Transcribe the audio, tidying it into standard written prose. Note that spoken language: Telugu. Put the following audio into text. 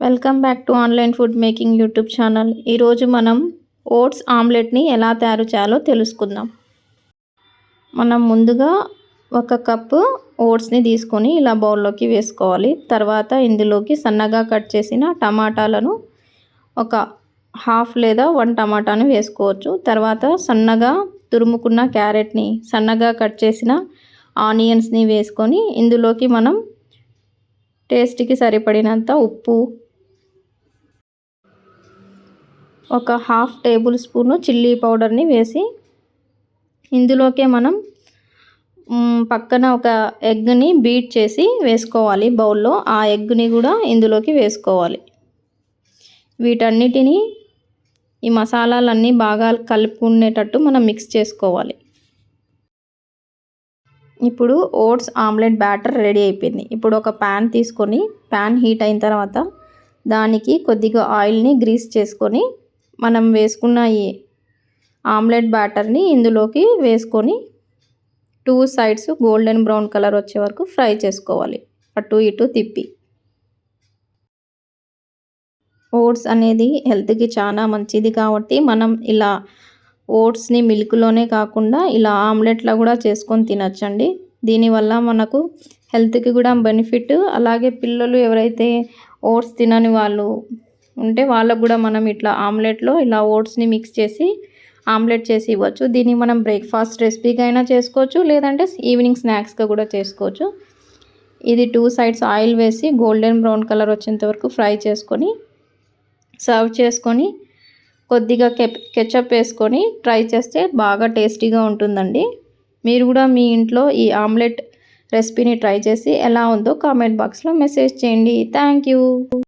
Welcome back to online food making YouTube channel. ఈరోజు మనం ఓట్స్ ఆమ్లెట్ని ఎలా తయారు చేయాలో తెలుసుకుందాం. మనం ముందుగా 1 కప్పు ఓట్స్ని తీసుకొని ఇలా బౌల్లోకి వేసుకోవాలి. తర్వాత ఇందులోకి సన్నగా కట్ చేసిన టమాటాలను ఒక హాఫ్ లేదా 1 టమాటాను వేసుకోవచ్చు. తర్వాత సన్నగా తురుముకున్న క్యారెట్ని, సన్నగా కట్ చేసిన ఆనియన్స్ని వేసుకొని ఇందులోకి మనం టేస్ట్కి సరిపడినంత ఉప్పు, ఒక హాఫ్ టేబుల్ స్పూను చిల్లీ పౌడర్ని వేసి ఇందులోకే మనం పక్కన ఒక ఎగ్ని బీట్ చేసి వేసుకోవాలి బౌల్లో. ఆ ఎగ్ని కూడా ఇందులోకి వేసుకోవాలి. వీటన్నిటిని ఈ మసాలాలన్నీ బాగా కలుపుకునేటట్టు మనం మిక్స్ చేసుకోవాలి. ఇప్పుడు ఓట్స్ ఆమ్లెట్ బ్యాటర్ రెడీ అయిపోయింది. ఇప్పుడు ఒక ప్యాన్ తీసుకొని ప్యాన్ హీట్ అయిన తర్వాత దానికి కొద్దిగా ఆయిల్ని గ్రీస్ చేసుకొని మనం వేసుకున్న ఈ ఆమ్లెట్ బ్యాటర్ని ఇందులోకి వేసుకొని 2 సైడ్స్ గోల్డెన్ బ్రౌన్ కలర్ వచ్చే వరకు ఫ్రై చేసుకోవాలి, అటు ఇటు తిప్పి. ఓట్స్ అనేది హెల్త్కి చాలా మంచిది కాబట్టి మనం ఇలా ఓట్స్ని మిల్క్లోనే కాకుండా ఇలా ఆమ్లెట్లా కూడా చేసుకొని తినచ్చండి. దీనివల్ల మనకు హెల్త్కి కూడా బెనిఫిట్. అలాగే పిల్లలు ఎవరైతే ఓట్స్ తినని వాళ్ళు ఉంటే వాళ్ళకు కూడా మనం ఇట్లా ఆమ్లెట్లో ఇలా ఓట్స్ని మిక్స్ చేసి ఆమ్లెట్ చేసి ఇవ్వచ్చు. దీన్ని మనం బ్రేక్ఫాస్ట్ రెసిపీగా అయినా చేసుకోవచ్చు, లేదంటే ఈవినింగ్ స్నాక్స్గా కూడా చేసుకోవచ్చు. ఇది 2 సైడ్స్ ఆయిల్ వేసి గోల్డెన్ బ్రౌన్ కలర్ వచ్చేంత వరకు ఫ్రై చేసుకొని సర్వ్ చేసుకొని కొద్దిగా కెచప్ వేసుకొని ట్రై చేస్తే బాగా టేస్టీగా ఉంటుందండి. మీరు కూడా మీ ఇంట్లో ఈ ఆమ్లెట్ రెసిపీని ట్రై చేసి ఎలా ఉందో కామెంట్ బాక్స్లో మెసేజ్ చేయండి. Thank you.